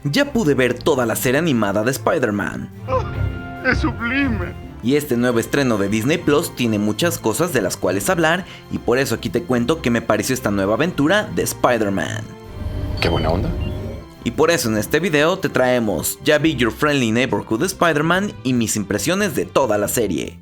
Ya pude ver toda la serie animada de Spider-Man. ¡Oh, es sublime! Y este nuevo estreno de Disney Plus tiene muchas cosas de las cuales hablar, y por eso aquí te cuento qué me pareció esta nueva aventura de Spider-Man. ¡Qué buena onda! Y por eso en este video te traemos Ya Vi Your Friendly Neighborhood Spider-Man y mis impresiones de toda la serie.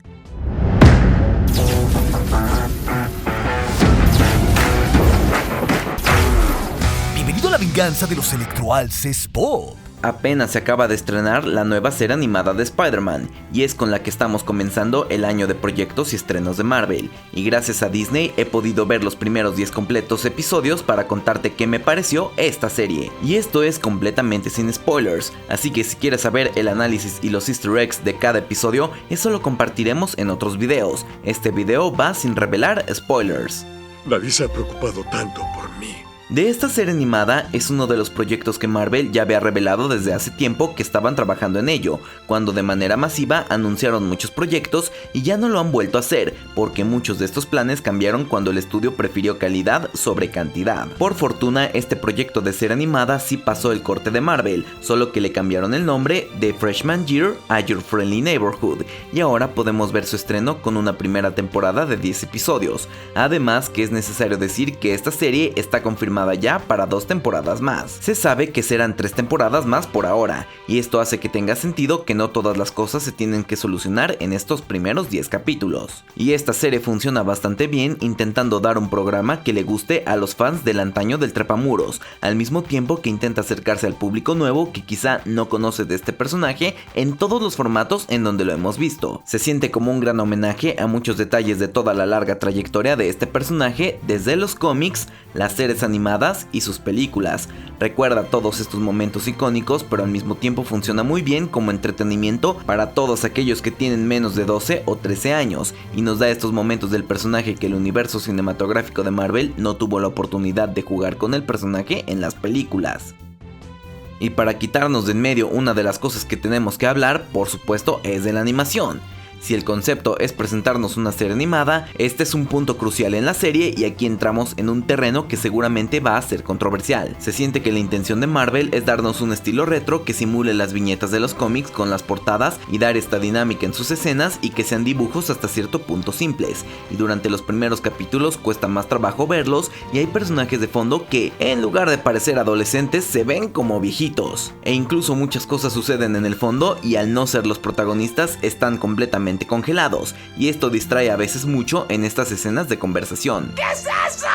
Bienvenido a la venganza de los electroalces Bob. Apenas se acaba de estrenar la nueva serie animada de Spider-Man, y es con la que estamos comenzando el año de proyectos y estrenos de Marvel, y gracias a Disney he podido ver los primeros 10 completos episodios para contarte qué me pareció esta serie, y esto es completamente sin spoilers, así que si quieres saber el análisis y los easter eggs de cada episodio, eso lo compartiremos en otros videos. Este video va sin revelar spoilers. Nadie se ha preocupado tanto por mí. De esta serie animada es uno de los proyectos que Marvel ya había revelado desde hace tiempo que estaban trabajando en ello, cuando de manera masiva anunciaron muchos proyectos y ya no lo han vuelto a hacer, porque muchos de estos planes cambiaron cuando el estudio prefirió calidad sobre cantidad. Por fortuna, este proyecto de serie animada sí pasó el corte de Marvel, solo que le cambiaron el nombre de Freshman Year a Your Friendly Neighborhood, y ahora podemos ver su estreno con una primera temporada de 10 episodios. Además que es necesario decir que esta serie está confirmada ya para 2 temporadas más. Se sabe que serán 3 temporadas más por ahora, y esto hace que tenga sentido que no todas las cosas se tienen que solucionar en estos primeros 10 capítulos. Y esta serie funciona bastante bien intentando dar un programa que le guste a los fans del antaño del trepamuros, al mismo tiempo que intenta acercarse al público nuevo que quizá no conoce de este personaje en todos los formatos en donde lo hemos visto. Se siente como un gran homenaje a muchos detalles de toda la larga trayectoria de este personaje, desde los cómics, las series animadas y sus películas. Recuerda todos estos momentos icónicos, pero al mismo tiempo funciona muy bien como entretenimiento para todos aquellos que tienen menos de 12 o 13 años, y nos da estos momentos del personaje que el universo cinematográfico de Marvel no tuvo la oportunidad de jugar con el personaje en las películas. Y para quitarnos de en medio una de las cosas que tenemos que hablar, por supuesto, es de la animación. Si el concepto es presentarnos una serie animada, este es un punto crucial en la serie, y aquí entramos en un terreno que seguramente va a ser controversial. Se siente que la intención de Marvel es darnos un estilo retro que simule las viñetas de los cómics con las portadas y dar esta dinámica en sus escenas y que sean dibujos hasta cierto punto simples, y durante los primeros capítulos cuesta más trabajo verlos y hay personajes de fondo que en lugar de parecer adolescentes se ven como viejitos, e incluso muchas cosas suceden en el fondo y al no ser los protagonistas están completamente congelados, y esto distrae a veces mucho en estas escenas de conversación. ¿Qué es eso?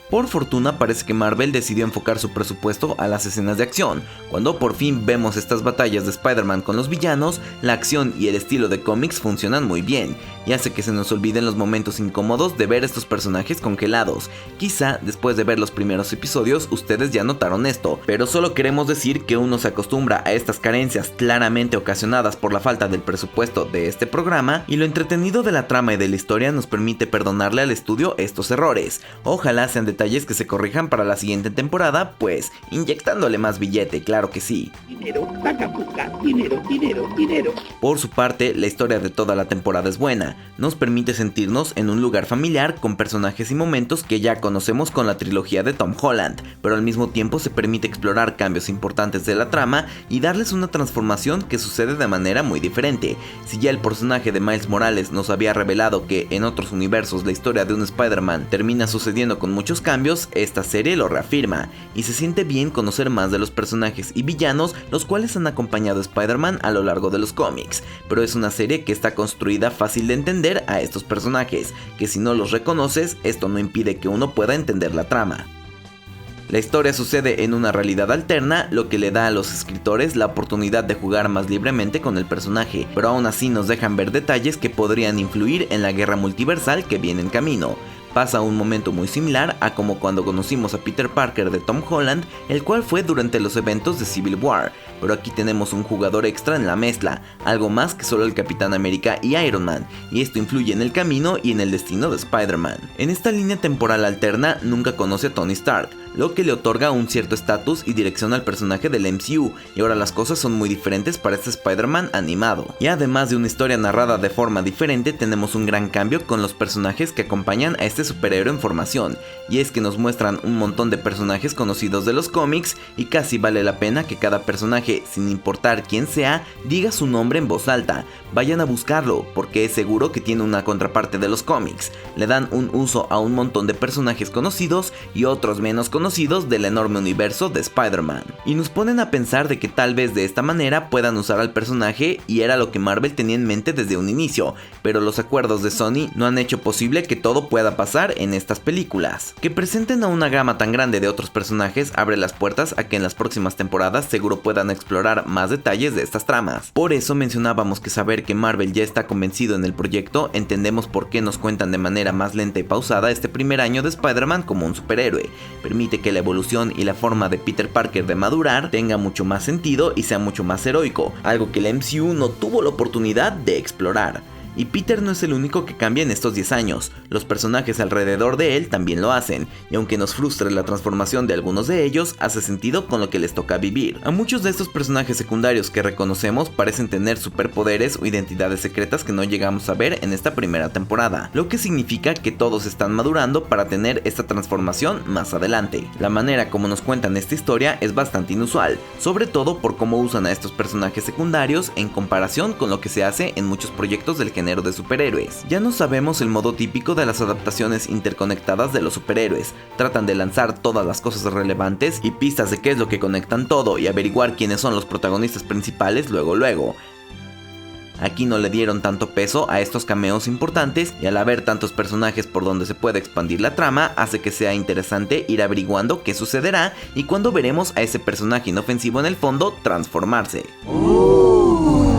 Por fortuna parece que Marvel decidió enfocar su presupuesto a las escenas de acción. Cuando por fin vemos estas batallas de Spider-Man con los villanos, la acción y el estilo de cómics funcionan muy bien, y hace que se nos olviden los momentos incómodos de ver estos personajes congelados. Quizá después de ver los primeros episodios ustedes ya notaron esto, pero solo queremos decir que uno se acostumbra a estas carencias claramente ocasionadas por la falta del presupuesto de este programa, y lo entretenido de la trama y de la historia nos permite perdonarle al estudio estos errores. Ojalá sean detalles que se corrijan para la siguiente temporada, pues inyectándole más billete, claro que sí. Dinero, paca, puca, dinero, dinero, dinero. Por su parte, la historia de toda la temporada es buena, nos permite sentirnos en un lugar familiar con personajes y momentos que ya conocemos con la trilogía de Tom Holland, pero al mismo tiempo se permite explorar cambios importantes de la trama y darles una transformación que sucede de manera muy diferente. Si ya el personaje de Miles Morales nos había revelado que en otros universos la historia de un Spider-Man termina sucediendo con muchos cambios, esta serie lo reafirma, y se siente bien conocer más de los personajes y villanos los cuales han acompañado a Spider-Man a lo largo de los cómics, pero es una serie que está construida fácil de entender a estos personajes, que si no los reconoces, esto no impide que uno pueda entender la trama. La historia sucede en una realidad alterna, lo que le da a los escritores la oportunidad de jugar más libremente con el personaje, pero aún así nos dejan ver detalles que podrían influir en la guerra multiversal que viene en camino. Pasa un momento muy similar a como cuando conocimos a Peter Parker de Tom Holland, el cual fue durante los eventos de Civil War, pero aquí tenemos un jugador extra en la mezcla, algo más que solo el Capitán América y Iron Man, y esto influye en el camino y en el destino de Spider-Man. En esta línea temporal alterna nunca conoce a Tony Stark, lo que le otorga un cierto estatus y dirección al personaje del MCU, y ahora las cosas son muy diferentes para este Spider-Man animado. Y además de una historia narrada de forma diferente, tenemos un gran cambio con los personajes que acompañan a este superhéroe en formación, y es que nos muestran un montón de personajes conocidos de los cómics, y casi vale la pena que cada personaje, sin importar quién sea, diga su nombre en voz alta. Vayan a buscarlo, porque es seguro que tiene una contraparte de los cómics. Le dan un uso a un montón de personajes conocidos y otros menos conocidos del enorme universo de Spider-Man. Y nos ponen a pensar de que tal vez de esta manera puedan usar al personaje, y era lo que Marvel tenía en mente desde un inicio, pero los acuerdos de Sony no han hecho posible que todo pueda pasar en estas películas. Que presenten a una gama tan grande de otros personajes abre las puertas a que en las próximas temporadas seguro puedan explorar más detalles de estas tramas. Por eso mencionábamos que saber que Marvel ya está convencido en el proyecto, entendemos por qué nos cuentan de manera más lenta y pausada este primer año de Spider-Man como un superhéroe. Permite que la evolución y la forma de Peter Parker de madurar tenga mucho más sentido y sea mucho más heroico, algo que el MCU no tuvo la oportunidad de explorar. Y Peter no es el único que cambia en estos 10 años, los personajes alrededor de él también lo hacen, y aunque nos frustre la transformación de algunos de ellos, hace sentido con lo que les toca vivir. A muchos de estos personajes secundarios que reconocemos parecen tener superpoderes o identidades secretas que no llegamos a ver en esta primera temporada, lo que significa que todos están madurando para tener esta transformación más adelante. La manera como nos cuentan esta historia es bastante inusual, sobre todo por cómo usan a estos personajes secundarios en comparación con lo que se hace en muchos proyectos del género de superhéroes. Ya no sabemos el modo típico de las adaptaciones interconectadas de los superhéroes. Tratan de lanzar todas las cosas relevantes y pistas de qué es lo que conectan todo y averiguar quiénes son los protagonistas principales luego. Aquí no le dieron tanto peso a estos cameos importantes, y al haber tantos personajes por donde se puede expandir la trama, hace que sea interesante ir averiguando qué sucederá y cuándo veremos a ese personaje inofensivo en el fondo transformarse.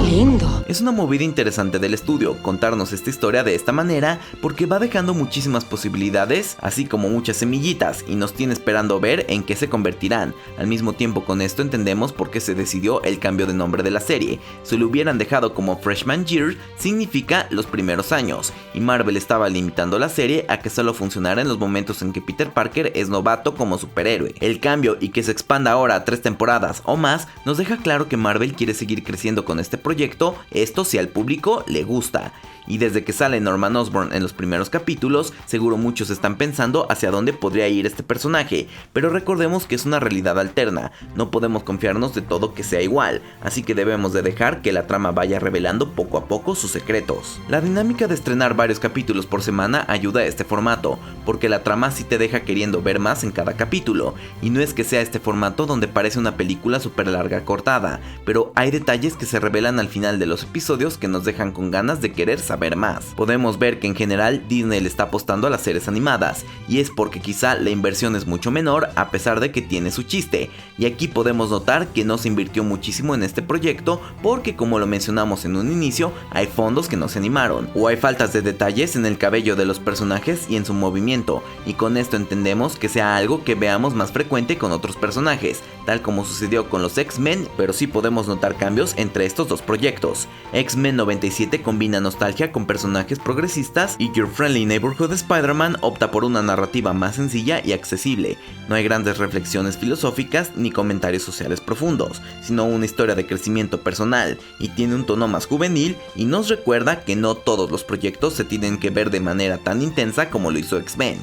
Lindo. Es una movida interesante del estudio contarnos esta historia de esta manera, porque va dejando muchísimas posibilidades, así como muchas semillitas, y nos tiene esperando ver en qué se convertirán. Al mismo tiempo, con esto entendemos por qué se decidió el cambio de nombre de la serie. Si lo hubieran dejado como Freshman Year, significa los primeros años, y Marvel estaba limitando la serie a que solo funcionara en los momentos en que Peter Parker es novato como superhéroe. El cambio y que se expanda ahora a 3 temporadas o más nos deja claro que Marvel quiere seguir creciendo con este proyecto, esto si al público le gusta. Y desde que sale Norman Osborn en los primeros capítulos, seguro muchos están pensando hacia dónde podría ir este personaje, pero recordemos que es una realidad alterna, no podemos confiarnos de todo que sea igual, así que debemos de dejar que la trama vaya revelando poco a poco sus secretos. La dinámica de estrenar varios capítulos por semana ayuda a este formato, porque la trama sí te deja queriendo ver más en cada capítulo, y no es que sea este formato donde parece una película súper larga cortada, pero hay detalles que se revelan al final de los episodios que nos dejan con ganas de querer saber más. Podemos ver que en general Disney le está apostando a las series animadas, y es porque quizá la inversión es mucho menor a pesar de que tiene su chiste, y aquí podemos notar que no se invirtió muchísimo en este proyecto porque, como lo mencionamos en un inicio, hay fondos que no se animaron, o hay faltas de detalles en el cabello de los personajes y en su movimiento, y con esto entendemos que sea algo que veamos más frecuente con otros personajes, tal como sucedió con los X-Men, pero sí podemos notar cambios entre estos dos proyectos. X-Men 97 combina nostalgia con personajes progresistas, y Your Friendly Neighborhood Spider-Man opta por una narrativa más sencilla y accesible. No hay grandes reflexiones filosóficas ni comentarios sociales profundos, sino una historia de crecimiento personal, y tiene un tono más juvenil y nos recuerda que no todos los proyectos se tienen que ver de manera tan intensa como lo hizo X-Men.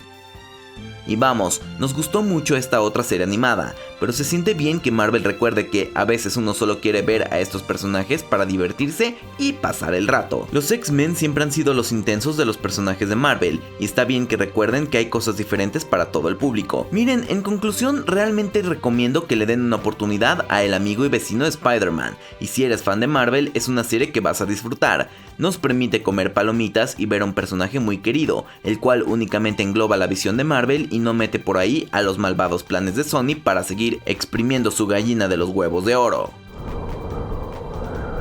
Y vamos, nos gustó mucho esta otra serie animada, pero se siente bien que Marvel recuerde que a veces uno solo quiere ver a estos personajes para divertirse y pasar el rato. Los X-Men siempre han sido los intensos de los personajes de Marvel, y está bien que recuerden que hay cosas diferentes para todo el público. Miren, en conclusión, realmente recomiendo que le den una oportunidad a El amigo y vecino de Spider-Man, y si eres fan de Marvel, es una serie que vas a disfrutar. Nos permite comer palomitas y ver a un personaje muy querido, el cual únicamente engloba la visión de Marvel y no mete por ahí a los malvados planes de Sony para seguir exprimiendo su gallina de los huevos de oro.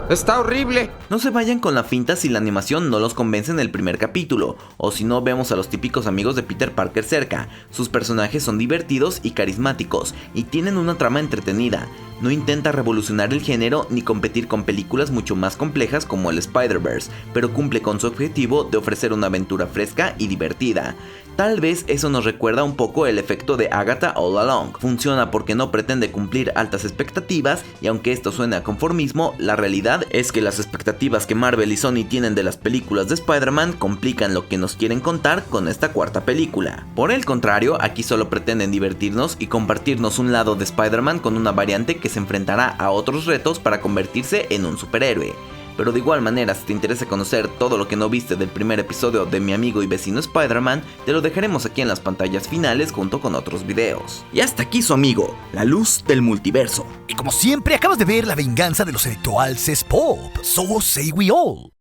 ¡Está horrible! No se vayan con la finta si la animación no los convence en el primer capítulo, o si no vemos a los típicos amigos de Peter Parker cerca. Sus personajes son divertidos y carismáticos, y tienen una trama entretenida. No intenta revolucionar el género ni competir con películas mucho más complejas como el Spider-Verse, pero cumple con su objetivo de ofrecer una aventura fresca y divertida. Tal vez eso nos recuerda un poco el efecto de Agatha All Along. Funciona porque no pretende cumplir altas expectativas, y aunque esto suene a conformismo, la realidad es que las expectativas que Marvel y Sony tienen de las películas de Spider-Man complican lo que nos quieren contar con esta cuarta película. Por el contrario, aquí solo pretenden divertirnos y compartirnos un lado de Spider-Man con una variante que se enfrentará a otros retos para convertirse en un superhéroe. Pero de igual manera, si te interesa conocer todo lo que no viste del primer episodio de Mi Amigo y Vecino Spider-Man, te lo dejaremos aquí en las pantallas finales junto con otros videos. Y hasta aquí su amigo, la luz del multiverso. Y como siempre, acabas de ver La venganza de los Electroalces Pop. So say we all.